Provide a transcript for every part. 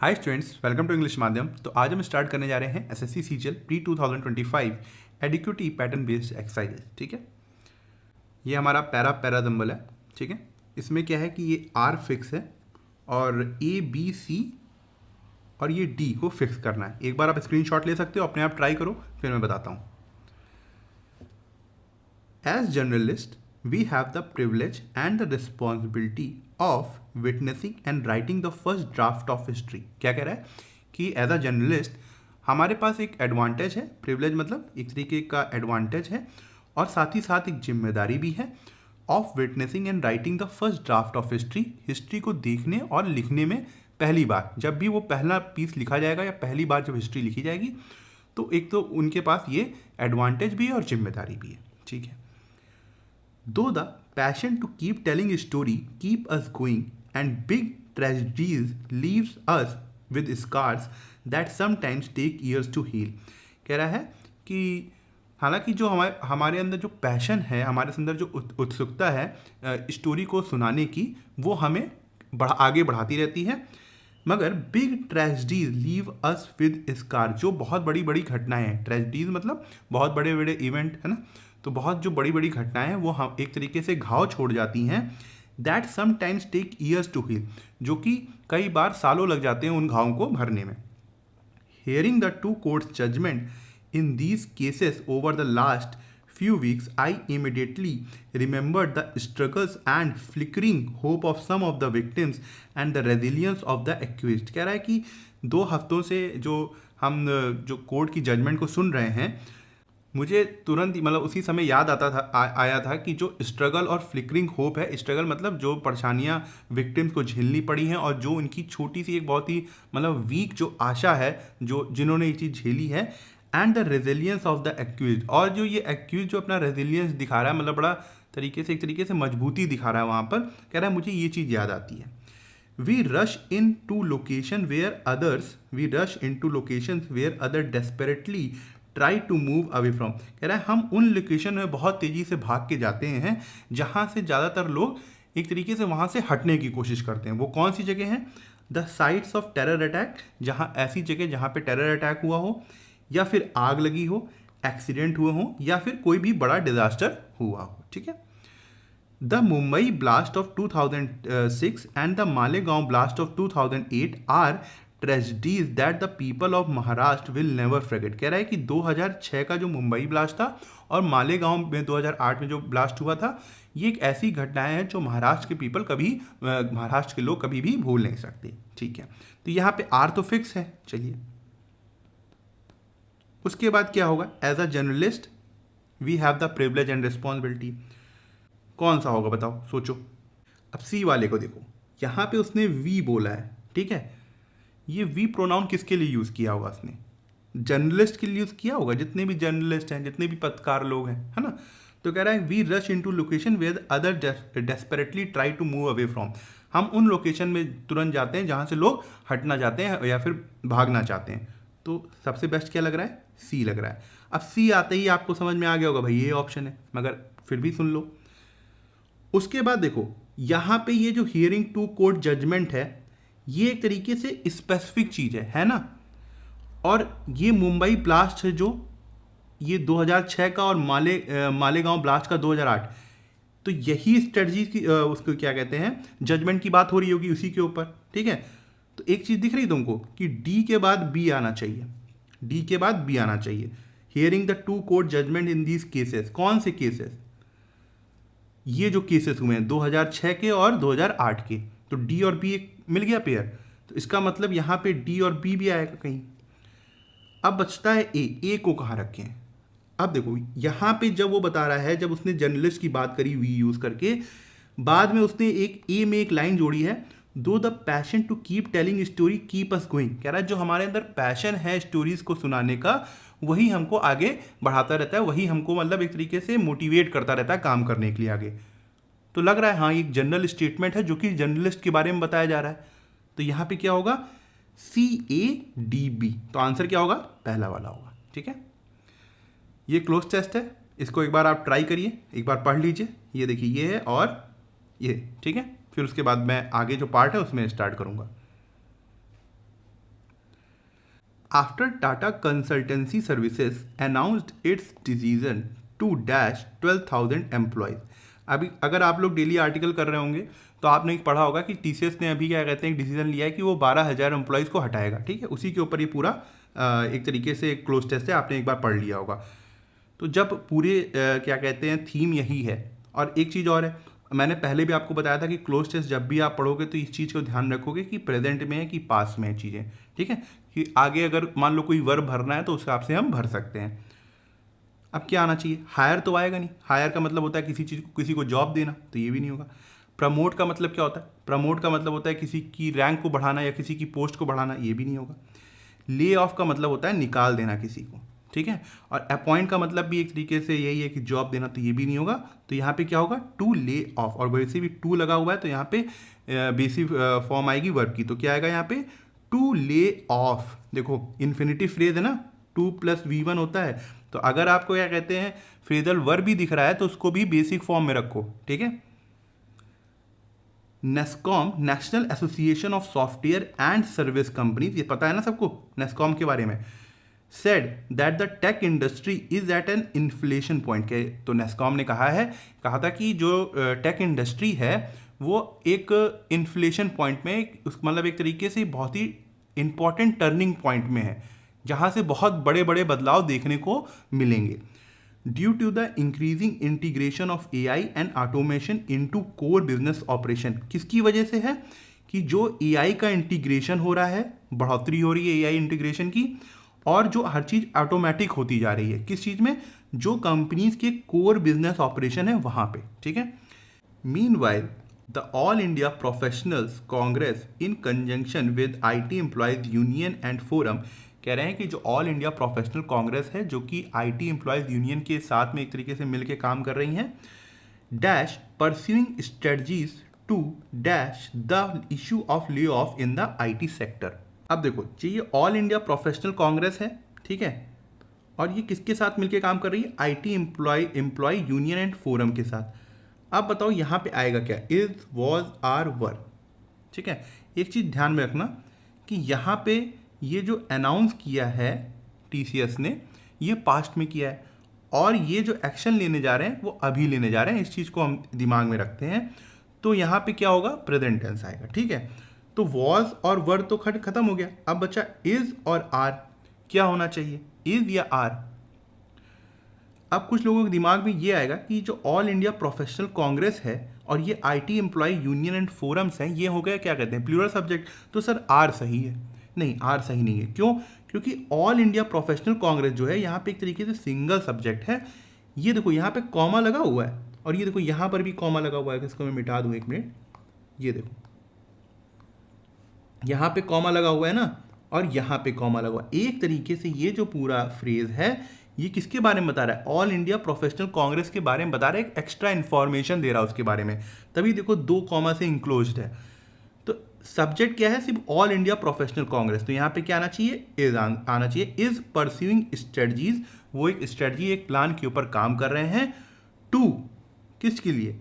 Hi students, welcome to English Madhyam. तो आज हम स्टार्ट करने जा रहे हैं एसएससी सीजीएल प्री 2025 एडिक्यूटी पैटर्न बेस्ड एक्सरसाइज। ठीक है, ये हमारा पैरा दम्बल है। ठीक है, इसमें क्या है कि ये आर फिक्स है और ए बी सी और ये डी को फिक्स करना है। एक बार आप स्क्रीनशॉट ले सकते हो, अपने आप ट्राई करो, फिर मैं बताता हूँ। As journalists, we have the privilege and the responsibility of witnessing and writing the first draft of history। क्या कह रहा है कि एज अ जर्नलिस्ट हमारे पास एक एडवांटेज है। प्रिविलेज मतलब एक तरीके का एडवांटेज है और साथ ही साथ एक जिम्मेदारी भी है of witnessing and writing the first draft of history. History को देखने और लिखने में पहली बार, जब भी वो पहला पीस लिखा जाएगा या पहली बार जब हिस्ट्री लिखी जाएगी, तो एक तो उनके पास ये एडवांटेज भी है और जिम्मेदारी भी है। ठीक है, though the passion to keep telling a story keep us going and big tragedies leaves us with scars that sometimes take years to heal। कह रहा है कि हालांकि जो हमारे अंदर जो पैशन है, हमारे अंदर जो उत्सुकता है स्टोरी को सुनाने की, वो हमें आगे बढ़ाती रहती है, मगर big tragedies leave us with scar. जो बहुत बड़ी बड़ी घटनाएं हैं, ट्रेजिडीज मतलब बहुत बड़े बड़े इवेंट है ना, तो बहुत जो बड़ी बड़ी घटनाएं हैं वो हम एक तरीके से घाव छोड़ जाती हैं। That sometimes take years to heal, जो कि कई बार सालों लग जाते हैं उन घावों को भरने में। Hearing the two courts judgement in these cases over the last few weeks, I immediately remembered the struggles and flickering hope of some of the victims and the resilience of the accused। कह रहा है कि 2 हफ्तों से जो court की judgement को सुन रहे हैं, मुझे तुरंत मतलब उसी समय याद आया था कि जो स्ट्रगल और फ्लिकरिंग होप है। स्ट्रगल मतलब जो परेशानियां विक्टिम्स को झेलनी पड़ी हैं और जो उनकी छोटी सी एक बहुत ही मतलब वीक जो आशा है, जो जिन्होंने ये चीज़ झेली है, and the resilience of the accused. और जो ये एक्यूज जो अपना रेजिलियंस दिखा रहा है, मतलब बड़ा एक तरीके से मजबूती दिखा रहा है वहाँ पर, कह रहा है मुझे ये चीज़ याद आती है। We rush into location where other desperately try to move away from. कह रहा है हम उन लोकेशन में बहुत तेज़ी से भाग के जाते हैं जहाँ से ज़्यादातर लोग एक तरीके से वहाँ से हटने की कोशिश करते हैं। वो कौन सी जगह हैं? The sites of terror attack, जहाँ ऐसी जगह जहाँ पे टेरर अटैक हुआ हो, या फिर आग लगी हो, एक्सीडेंट हुए हो, या फिर कोई भी बड़ा डिजास्टर हुआ हो। ठीक है, the Mumbai blast of 2006 and the Malegaon blast of 2008 are tragedies that the people of Maharashtra will never forget. कह रहा है कि 2006 का जो मुंबई ब्लास्ट था और मालेगांव में 2008 में जो ब्लास्ट हुआ था, ये एक ऐसी घटनाएं हैं जो महाराष्ट्र के लोग कभी भी भूल नहीं सकते। ठीक है, तो यहाँ पे आर तो फिक्स है। चलिए, उसके बाद क्या होगा? As a journalist we have the privilege and responsibility. कौन सा होगा बताओ, सोचो। अब सी वाले को देखो, यहाँ पे उसने वी बोला है। ठीक है, ये वी प्रोनाउन किसके लिए यूज़ किया होगा? उसने जर्नलिस्ट के लिए यूज़ किया होगा। जितने भी जर्नलिस्ट हैं, जितने भी पत्रकार लोग हैं, है ना, तो कह रहा है we rush into location where other desperately try to move away from. हम उन लोकेशन में तुरंत जाते हैं जहाँ से लोग हटना चाहते हैं या फिर भागना चाहते हैं। तो सबसे बेस्ट क्या लग रहा है? सी लग रहा है। अब सी आते ही आपको समझ में आ गया होगा भाई ये ऑप्शन है, मगर फिर भी सुन लो। उसके बाद देखो, यहाँ पे ये जो हियरिंग टू कोर्ट जजमेंट है, ये एक तरीके से स्पेसिफिक चीज़ है ना। और ये मुंबई ब्लास्ट है जो ये 2006 का, और मालेगांव ब्लास्ट का 2008। तो यही स्ट्रेटजी की उसको क्या कहते हैं, जजमेंट की बात हो रही होगी उसी के ऊपर। ठीक है, तो एक चीज़ दिख रही तुमको कि डी के बाद बी आना चाहिए, डी के बाद बी आना चाहिए। Hearing the two court judgement in these cases. कौन से केसेस? ये जो केसेस हुए हैं 2006 के और 2008 के, तो डी और बी एक मिल गया पेयर। तो इसका मतलब यहाँ पे डी और बी भी आएगा कहीं। अब बचता है ए को कहाँ रखें? अब देखो, यहाँ पे जब वो बता रहा है, जब उसने जर्नलिस्ट की बात करी वी यूज़ करके, बाद में उसने एक ए में एक लाइन जोड़ी है, though the passion to keep telling story keep us going. कह रहा है जो हमारे अंदर पैशन है स्टोरीज को सुनाने का, वही हमको आगे बढ़ाता रहता है, वही हमको मतलब एक तरीके से मोटिवेट करता रहता है काम करने के लिए आगे। तो लग रहा है हाँ, एक जनरल स्टेटमेंट है जो कि जर्नलिस्ट के बारे में बताया जा रहा है। तो यहाँ पे क्या होगा? CADB। तो आंसर क्या होगा? पहला वाला होगा। ठीक है, ये क्लोज टेस्ट है, इसको एक बार आप ट्राई करिए, एक बार पढ़ लीजिए। ये देखिए, ये है और ये। ठीक है, फिर उसके बाद मैं आगे जो पार्ट है उसमें स्टार्ट करूँगा। After Tata consultancy services announced its decision to dash 12,000 employees. अभी अगर आप लोग डेली आर्टिकल कर रहे होंगे तो आपने पढ़ा होगा कि टीसीएस ने अभी क्या कहते हैं एक डिसीजन लिया है कि वो 12,000 एम्प्लॉयज़ को हटाएगा। ठीक है, उसी के ऊपर ये पूरा एक तरीके से क्लोज टेस्ट है, आपने एक बार पढ़ लिया होगा। तो जब पूरे क्या कहते हैं थीम यही है। और एक चीज़ और है, मैंने पहले भी आपको बताया था कि क्लोज टेस्ट जब भी आप पढ़ोगे तो इस चीज़ को ध्यान रखोगे कि प्रेजेंट में है कि पास में है चीज़ें। ठीक है, कि आगे अगर मान लो कोई वर्ब भरना है तो उस हिसाब से हम भर सकते हैं। अब क्या आना चाहिए, हायर तो आएगा नहीं। हायर का मतलब होता है किसी चीज़ को, किसी को जॉब देना, तो ये भी नहीं होगा। प्रमोट का मतलब क्या होता है, प्रमोट का मतलब होता है किसी की रैंक को बढ़ाना या किसी की पोस्ट को बढ़ाना, ये भी नहीं होगा। ले ऑफ का मतलब होता है निकाल देना किसी को। ठीक है, और अपॉइंट का मतलब भी एक तरीके से यही है कि जॉब देना, तो ये भी नहीं होगा। तो यहाँ पे क्या होगा, टू ले ऑफ, और वैसे भी टू लगा हुआ है तो यहाँ पे बेसिक फॉर्म आएगी वर्ब की, तो क्या आएगा यहाँ पे टू ले ऑफ। देखो इन्फिनिटिव फ्रेज है ना, 2+V1 होता है, तो अगर आपको क्या कहते हैं फ्रेजल वर्ब भी दिख रहा है तो उसको भी बेसिक फॉर्म में रखो। ठीक है, NASSCOM, national association of software and service companies, ये पता है ना सबको नेस्कॉम के बारे में, said that the tech industry is at an inflation point के, तो नेस्कॉम ने कहा था कि जो टेक इंडस्ट्री है वो एक इन्फ्लेशन पॉइंट में, उस मतलब एक तरीके से बहुत ही इंपॉर्टेंट टर्निंग पॉइंट में है, जहाँ से बहुत बड़े बड़े बदलाव देखने को मिलेंगे। Due to the increasing integration of AI and automation into core business operation, किसकी वजह से है कि जो AI का इंटीग्रेशन हो रहा है, बढ़ोतरी हो रही है AI इंटीग्रेशन की, और जो हर चीज़ ऑटोमेटिक होती जा रही है, किस चीज़ में, जो कंपनीज के कोर बिजनेस ऑपरेशन है वहाँ पे। ठीक है, meanwhile the all India professionals Congress in conjunction with IT employees union and forum, कह रहे हैं कि जो ऑल इंडिया प्रोफेशनल कांग्रेस है जो कि IT एम्प्लॉयज यूनियन के साथ में एक तरीके से मिलकर काम कर रही हैं, dash pursuing strategies to dash the issue of lay off in the IT sector. अब देखो ये ऑल इंडिया प्रोफेशनल कांग्रेस है, ठीक है, और ये किसके साथ मिलकर काम कर रही है, IT employee union and forum के साथ। अब बताओ यहाँ पे आएगा क्या, इज, वॉज, आर, वर। ठीक है, एक चीज़ ध्यान में रखना कि यहाँ पे ये जो अनाउंस किया है TCS ने, ये पास्ट में किया है, और ये जो एक्शन लेने जा रहे हैं वो अभी लेने जा रहे हैं। इस चीज़ को हम दिमाग में रखते हैं। तो यहाँ पे क्या होगा, प्रेजेंट टेंस आएगा। ठीक है, तो वॉज और वर तो खत्म हो गया। अब बचा इज और आर, क्या होना चाहिए, इज या आर। अब कुछ लोगों के दिमाग में ये आएगा कि जो ऑल इंडिया प्रोफेशनल कांग्रेस है और ये IT employee union and forums हैं, ये हो गया क्या कहते हैं प्लूरल सब्जेक्ट, तो सर आर सही है। नहीं, आर सही नहीं है। क्यों, क्योंकि ऑल इंडिया प्रोफेशनल कांग्रेस जो है यहाँ पे एक तरीके से सिंगल सब्जेक्ट है। ये देखो यहाँ पे कॉमा लगा हुआ है, और ये देखो यहाँ पर भी कॉमा लगा हुआ है। इसको मैं मिटा दूँ, एक मिनट, ये देखो यहाँ पे कॉमा लगा हुआ है ना, और यहाँ पे कॉमा लगा हुआ है। एक तरीके से ये जो पूरा फ्रेज है ये किसके बारे में बता रहा है, ऑल इंडिया प्रोफेशनल कांग्रेस के बारे में बता रहा है, एक एक्स्ट्रा इन्फॉर्मेशन दे रहा है उसके बारे में, तभी देखो 2 कॉमा से इंक्लोज्ड है। तो सब्जेक्ट क्या है, सिर्फ ऑल इंडिया प्रोफेशनल कांग्रेस, तो यहाँ पे क्या आना चाहिए, इज आना चाहिए। इज परस्यूइंग स्ट्रेटजीज, वो एक स्ट्रेटजी, एक प्लान के ऊपर काम कर रहे हैं। टू, किसके लिए,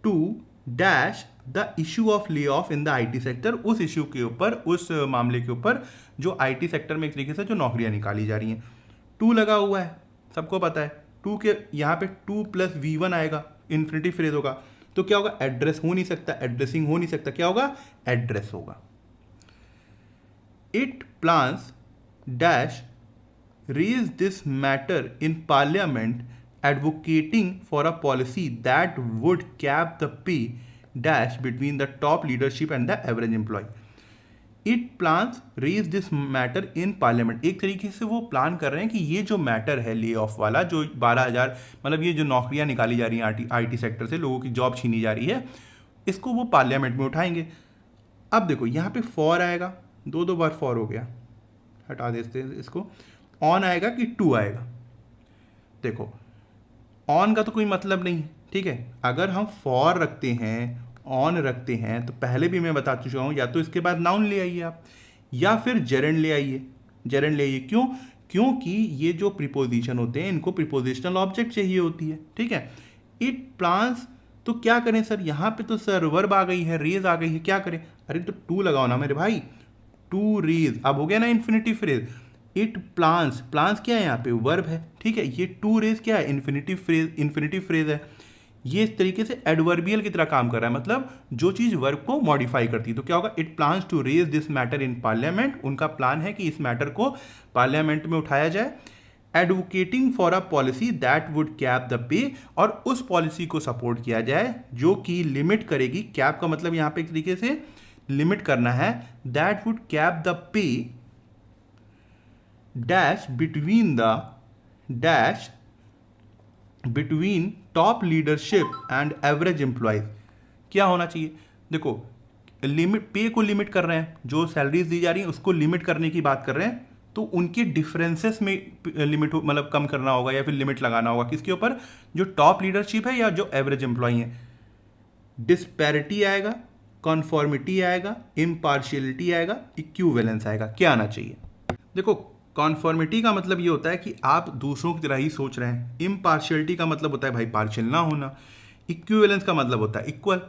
to dash the issue of lay off in the IT sector, उस इशू के ऊपर, उस मामले के ऊपर जो IT सेक्टर में एक तरीके से जो नौकरियां निकाली जा रही हैं। टू लगा हुआ है, सबको पता है। टू के यहाँ पे 2+V1 आएगा, इन्फिनिटिव फ्रेज होगा, तो क्या होगा, एड्रेस हो नहीं सकता, एड्रेसिंग हो नहीं सकता, क्या होगा, एड्रेस होगा। It plans dash raise this matter in parliament advocating for a policy that would cap the pay dash between the top leadership and the average employee. It plans raise this matter in parliament. एक तरीके से वो plan कर रहे हैं कि ये जो मैटर है ले ऑफ वाला, जो 12,000 मतलब ये जो नौकरियां निकाली जा रही हैं IT सेक्टर से, लोगों की जॉब छीनी जा रही है, इसको वो पार्लियामेंट में उठाएंगे। अब देखो यहाँ पे फॉर आएगा, 2 बार फॉर हो गया, हटा देते हैं इसको। ऑन आएगा कि टू आएगा, देखो ऑन का तो कोई मतलब नहीं है। ठीक है, अगर हम फॉर रखते हैं, ऑन रखते हैं, तो पहले भी मैं बता चुका हूँ, या तो इसके बाद नाउन ले आइए आप, या फिर जेरेंड ले आइए। जेरेंड ले आइए क्यों, क्योंकि ये जो प्रीपोजिशन होते हैं इनको प्रीपोजिशनल ऑब्जेक्ट चाहिए होती है। ठीक है, इट प्लान्स, तो क्या करें सर, यहाँ पे तो सर वर्ब आ गई है, रेज आ गई है, क्या करें, अरे तो टू लगाओ ना मेरे भाई, टू रेज। अब हो गया ना infinitive phrase, it plans, plans क्या है यहाँ पे, वर्ब है, ठीक है। ये टू रेज क्या है, इन्फिनिटिव फ्रेज है। ये इस तरीके से एडवर्बियल की तरह काम कर रहा है, मतलब जो चीज़ वर्ब को मॉडिफाई करती है। तो क्या होगा, it plans to raise this matter in parliament, उनका प्लान है कि इस मैटर को पार्लियामेंट में उठाया जाए। Advocating for a policy that would cap the pay, और उस पॉलिसी को सपोर्ट किया जाए जो कि लिमिट करेगी, कैप का मतलब यहाँ पे एक तरीके से लिमिट करना है, दैट वुड कैप द पे dash between top leadership and average employees. क्या होना चाहिए, देखो लिमिट, पे को लिमिट कर रहे हैं, जो सैलरीज दी जा रही हैं उसको लिमिट करने की बात कर रहे हैं, तो उनके डिफरेंसेस में लिमिट मतलब कम करना होगा या फिर लिमिट लगाना होगा, किसके ऊपर, जो टॉप लीडरशिप है या जो एवरेज एम्प्लॉय है। डिस्पैरिटी आएगा, कॉन्फॉर्मिटी आएगा, इम्पार्शियलिटी आएगा, इक्विवेलेंस आएगा। क्या आना चाहिए, देखो कॉन्फॉर्मिटी का मतलब ये होता है कि आप दूसरों की तरह ही सोच रहे हैं, इम्पार्शियलिटी का मतलब होता है भाई पार्शियल ना होना, इक्विवेलेंस का मतलब होता है इक्वल,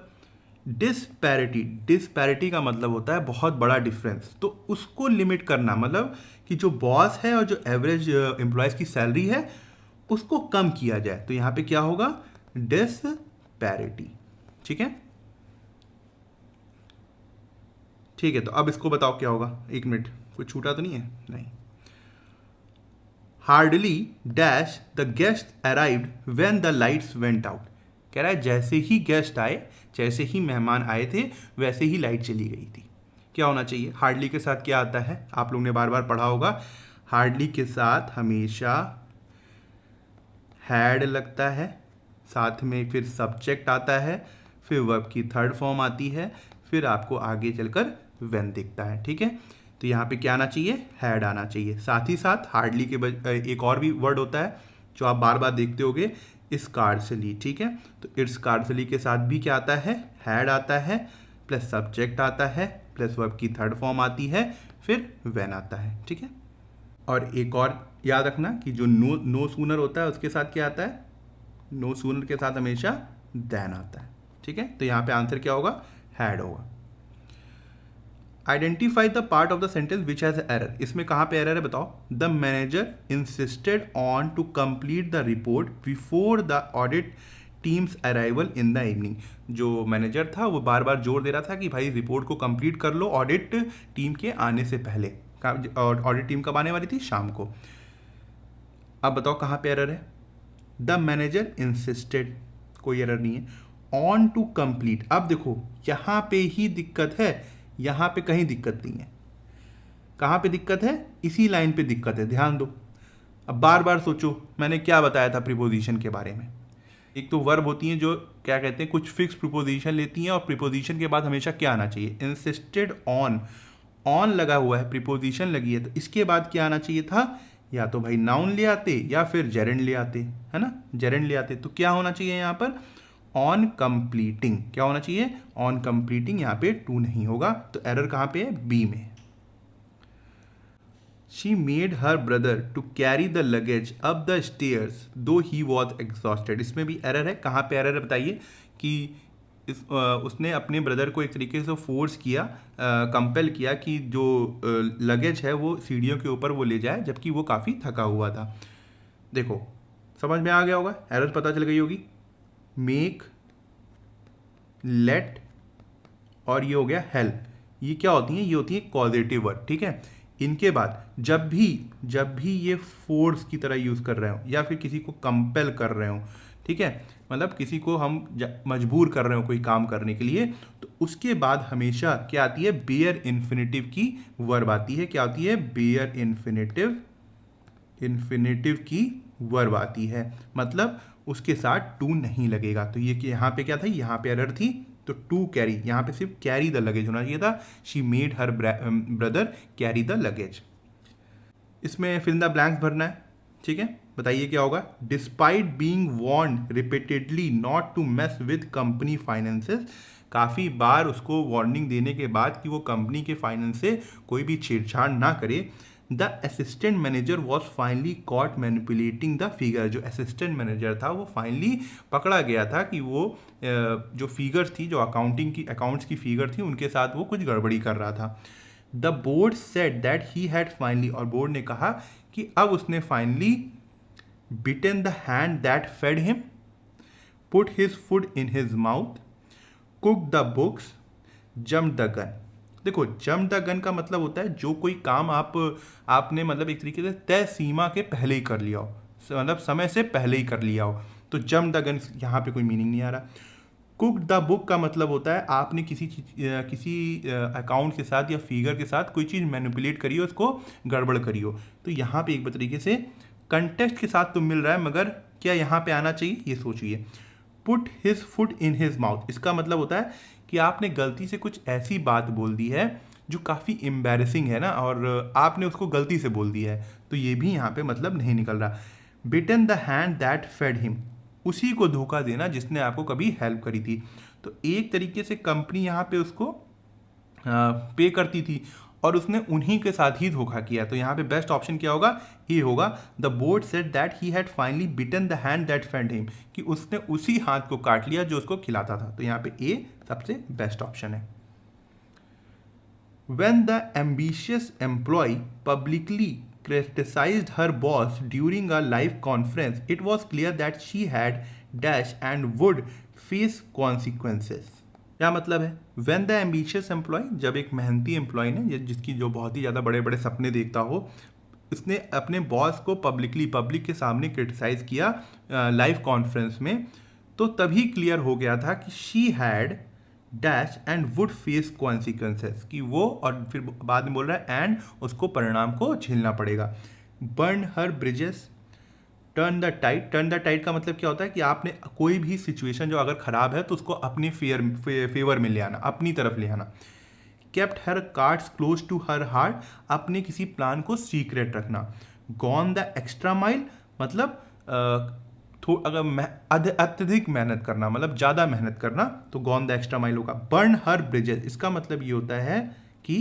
डिस्पैरिटी का मतलब होता है बहुत बड़ा डिफरेंस, तो उसको लिमिट करना, मतलब कि जो बॉस है और जो एवरेज एम्प्लॉयज की सैलरी है उसको कम किया जाए, तो यहाँ पे क्या होगा, डिस्पैरिटी, ठीक है। ठीक है, तो अब इसको बताओ क्या होगा, एक मिनट, कुछ छूटा तो नहीं है, नहीं। Hardly dash the guest arrived when the lights went out, कह रहा है जैसे ही गेस्ट आए, जैसे ही मेहमान आए थे वैसे ही लाइट चली गई थी। क्या होना चाहिए, हार्डली के साथ क्या आता है, आप लोग ने बार बार पढ़ा होगा, हार्डली के साथ हमेशा हैड लगता है, साथ में फिर सब्जेक्ट आता है, फिर वर्ब की थर्ड फॉर्म आती है, फिर आपको आगे चलकर व्हेन दिखता है, ठीक है। तो यहाँ पे क्या आना चाहिए, हैड आना चाहिए। साथ ही साथ हार्डली के एक और भी वर्ड होता है जो आप बार बार देखते होगे, स्कार्सली, ठीक है। तो इट्स स्कार्सली के साथ भी क्या आता है, हैड आता है, प्लस सब्जेक्ट आता है, प्लस वर्ब की थर्ड फॉर्म आती है, फिर व्हेन आता है, ठीक है। और एक और याद रखना कि जो नो सूनर होता है उसके साथ क्या आता है, नो सूनर के साथ हमेशा देन आता है, ठीक है। तो यहाँ पे आंसर क्या होगा, हैड होगा। Identify the part of the sentence which has error, इसमें कहाँ पे एरर है बताओ। The manager insisted on to complete the report before the audit team's arrival in the evening, जो मैनेजर था वो बार बार जोर दे रहा था कि भाई रिपोर्ट को कंप्लीट कर लो ऑडिट टीम के आने से पहले, और ऑडिट टीम कब आने वाली थी, शाम को। अब बताओ कहाँ पे एरर है, द मैनेजर इंसिस्टेड, कोई एरर नहीं है, ऑन टू कंप्लीट, अब देखो यहाँ पे ही दिक्कत है, यहाँ पे कहीं दिक्कत नहीं है, कहाँ पे दिक्कत है, इसी लाइन पे दिक्कत है, ध्यान दो। अब बार बार सोचो मैंने क्या बताया था प्रीपोजिशन के बारे में, एक तो वर्ब होती हैं जो क्या कहते हैं कुछ फिक्स प्रीपोजिशन लेती हैं, और प्रीपोजिशन के बाद हमेशा क्या आना चाहिए, इंसिस्टेड ऑन, ऑन लगा हुआ है, प्रीपोजिशन लगी है, तो इसके बाद क्या आना चाहिए था, या तो भाई नाउन ले आते या फिर जेरेंड ले आते, है ना, जेरेंड ले आते। तो क्या होना चाहिए यहाँ पर, ऑन कंप्लीटिंग, क्या होना चाहिए, ऑन कंप्लीटिंग, यहाँ पे टू नहीं होगा, तो एरर कहाँ पे है, बी में। She made her brother to carry the luggage up the stairs though he was exhausted, इसमें भी एरर है, कहाँ पे एरर है बताइए, कि उसने अपने ब्रदर को एक तरीके से फोर्स किया, कंपेल किया कि जो लगेज है वो सीढ़ियों के ऊपर वो ले जाए, जबकि वो काफ़ी थका हुआ था। देखो समझ में आ गया होगा, एरर पता चल गई होगी, मेक, लेट और ये हो गया हेल्प, ये क्या होती हैं, ये होती है कॉजेटिव वर्ड, ठीक है। इनके बाद जब भी ये फोर्स की तरह यूज़ कर रहे हो या फिर किसी को कंपेल कर रहे हो, ठीक है, मतलब किसी को हम मजबूर कर रहे हो कोई काम करने के लिए, तो उसके बाद हमेशा क्या आती है, बेयर इन्फिनेटिव की वर्ब आती है, क्या आती है, बेयर इन्फिनेटिव की वर्ब आती है, मतलब उसके साथ टू नहीं लगेगा। तो ये कि यहाँ पे क्या था, यहाँ पे एरर थी, तो टू कैरी, यहाँ पे सिर्फ कैरी द लगेज होना चाहिए था, she made her brother carry the luggage. इसमें फिल इन द ब्लैंक्स भरना है, ठीक है, बताइए क्या होगा, despite being warned repeatedly not to mess with company finances, काफ़ी बार उसको वार्निंग देने के बाद कि वो कंपनी के फाइनेंस से कोई भी छेड़छाड़ ना करे, the assistant manager was finally caught manipulating the figure, जो असिस्टेंट मैनेजर था वो फाइनली पकड़ा गया था कि वो जो फिगर्स थी, जो अकाउंट्स की फिगर थी, उनके साथ वो कुछ गड़बड़ी कर रहा था। The board said that he had finally, और बोर्ड ने कहा कि अब उसने finally bitten the hand that fed him, put his food in his mouth, cook the books, jump the gun. देखो, जम्प द गन का मतलब होता है जो कोई काम आपने मतलब एक तरीके से तय सीमा के पहले ही कर लिया हो, मतलब समय से पहले ही कर लिया हो, तो जम्प द गन यहाँ पे कोई मीनिंग नहीं आ रहा। कुक द बुक का मतलब होता है आपने किसी अकाउंट के साथ या फिगर के साथ कोई चीज़ मैनिपुलेट करी हो, उसको गड़बड़ करी हो। तो यहाँ पे एक तरीके से कंटेक्स्ट के साथ तो मिल रहा है, मगर क्या यहाँ पे आना चाहिए ये सोचिए। Put his foot in his mouth, इसका मतलब होता है कि आपने गलती से कुछ ऐसी बात बोल दी है जो काफ़ी एम्बैरेसिंग है ना, और आपने उसको गलती से बोल दी है, तो ये भी यहाँ पे मतलब नहीं निकल रहा। Bitten the hand that fed him, उसी को धोखा देना जिसने आपको कभी हेल्प करी थी। तो एक तरीके से कंपनी यहाँ पे उसको पे करती थी और उसने उन्हीं के साथ ही धोखा किया। तो यहाँ पे बेस्ट ऑप्शन क्या होगा, ए होगा। The board said that he had finally bitten the hand that fed him, कि उसने उसी हाथ को काट लिया जो उसको खिलाता था। तो यहाँ पे ए सबसे बेस्ट ऑप्शन है। When the ambitious employee publicly criticized her boss during a live conference, it was clear that she had dash and would face consequences. क्या मतलब है? When the ambitious employee, जब एक मेहनती एम्प्लॉय ने, जिसकी जो बहुत ही ज़्यादा बड़े बड़े सपने देखता हो, उसने अपने बॉस को पब्लिक के सामने क्रिटिसाइज किया लाइव कॉन्फ्रेंस में, तो तभी क्लियर हो गया था कि she had dash and would face consequences, कि वो, और फिर बाद में बोल रहा है एंड उसको परिणाम को झेलना पड़ेगा। Burn her bridges, turn the tide. Turn the tide का मतलब क्या होता है कि आपने कोई भी सिचुएशन जो अगर खराब है तो उसको अपने फेवर में ले आना, अपनी तरफ ले आना। Kept her cards close to her heart, अपने किसी प्लान को सीक्रेट रखना। गॉन द एक्स्ट्रा माइल, मतलब अगर अत्यधिक मेहनत करना, मतलब ज़्यादा मेहनत करना, तो गॉन द एक्स्ट्रा माइल होगा। बर्न हर ब्रिजेस, इसका मतलब ये होता है कि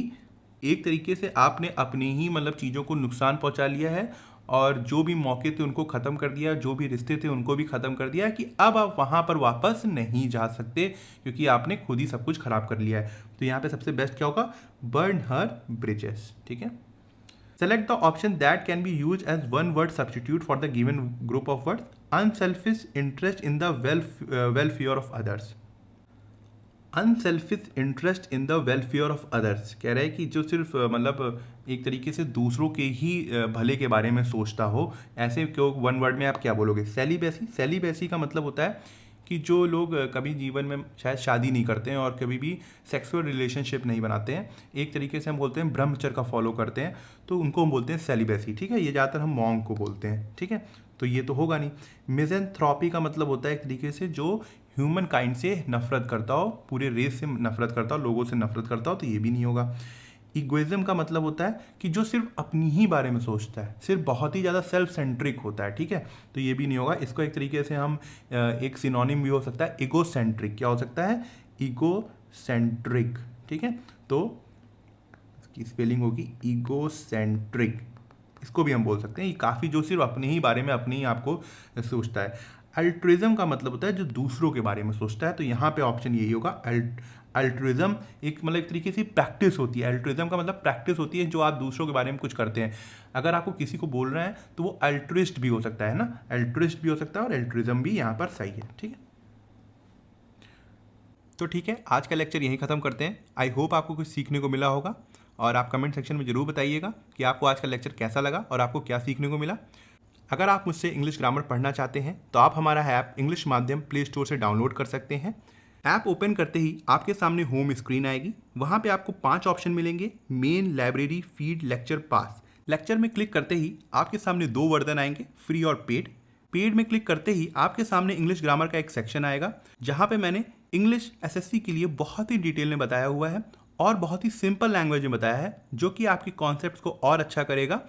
एक तरीके से आपने अपनी ही मतलब चीज़ों को नुकसान पहुंचा लिया है, और जो भी मौके थे उनको ख़त्म कर दिया, जो भी रिश्ते थे उनको भी ख़त्म कर दिया, कि अब आप वहाँ पर वापस नहीं जा सकते क्योंकि आपने खुद ही सब कुछ ख़राब कर लिया है। तो यहाँ पे सबसे बेस्ट क्या होगा, बर्न हर ब्रिजेस। ठीक है। Select the option that can be used as one word substitute for the given group of words. Unselfish interest in the welfare of others. Unselfish interest in the welfare of others, कह रहा है कि जो सिर्फ मतलब एक तरीके से दूसरों के ही भले के बारे में सोचता हो, ऐसे क्यों वन वर्ड में आप क्या बोलोगे, सेलिबेसी। सेलिबेसी का मतलब होता है कि जो लोग कभी जीवन में शायद शादी नहीं करते हैं और कभी भी सेक्सुअल रिलेशनशिप नहीं बनाते हैं, एक तरीके से हम बोलते हैं ब्रह्मचर्य का फॉलो करते हैं, तो उनको हम बोलते हैं सेलिबेसी। ठीक है, ये ज़्यादातर हम मॉन्क को बोलते हैं। ठीक है, तो ये तो होगा नहीं। मिज़ेंथ्रोपी का मतलब होता है एक तरीके से जो ह्यूमन काइंड से नफरत करता हो, पूरे रेस से नफरत करता हो, लोगों से नफरत करता हो, तो ये भी नहीं होगा। इगोइज्म का मतलब होता है कि जो सिर्फ अपनी ही बारे में सोचता है, सिर्फ बहुत ही ज़्यादा सेल्फ सेंट्रिक होता है। ठीक है, तो ये भी नहीं होगा। इसको एक तरीके से हम एक सिनोनिम भी हो सकता है, इगोसेंट्रिक। क्या हो सकता है, इगोसेंट्रिक। ठीक है, तो इसकी स्पेलिंग होगी इगोसेंट्रिक, इसको भी हम बोल सकते हैं। ये काफ़ी जो सिर्फ अपने ही बारे में, अपने ही आपको सोचता है। अल्ट्रुइज्म का मतलब होता है जो दूसरों के बारे में सोचता है, तो यहाँ पे ऑप्शन यही होगा। अल्ट्रुइज्म एक मतलब एक तरीके से प्रैक्टिस होती है। अल्ट्रुइज्म का मतलब प्रैक्टिस होती है जो आप दूसरों के बारे में कुछ करते हैं। अगर आपको किसी को बोल रहे हैं तो वो अल्ट्रुइस्ट भी हो सकता है ना, अल्ट्रुइस्ट भी हो सकता है, और अल्ट्रुइज्म भी यहाँ पर सही है। ठीक है, तो ठीक है, आज का लेक्चर यहीं ख़त्म करते हैं। आई होप आपको कुछ सीखने को मिला होगा, और आप कमेंट सेक्शन में ज़रूर बताइएगा कि आपको आज का लेक्चर कैसा लगा और आपको क्या सीखने को मिला। अगर आप मुझसे इंग्लिश ग्रामर पढ़ना चाहते हैं तो आप हमारा ऐप इंग्लिश माध्यम प्ले स्टोर से डाउनलोड कर सकते हैं। ऐप ओपन करते ही आपके सामने होम स्क्रीन आएगी, वहाँ पे आपको 5 ऑप्शन मिलेंगे, मेन, लाइब्रेरी, फीड, लेक्चर, पास। लेक्चर में क्लिक करते ही आपके सामने 2 वर्जन आएंगे, फ्री और पेड। पेड में क्लिक करते ही आपके सामने इंग्लिश ग्रामर का एक सेक्शन आएगा, जहाँ पे मैंने इंग्लिश एसएससी के लिए बहुत ही डिटेल में बताया हुआ है और बहुत ही सिंपल लैंग्वेज में बताया है, जो कि आपके कॉन्सेप्ट्स को और अच्छा करेगा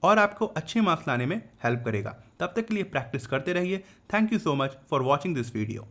और आपको अच्छे मार्क्स लाने में हेल्प करेगा। तब तक के लिए प्रैक्टिस करते रहिए। Thank you so much for watching this video.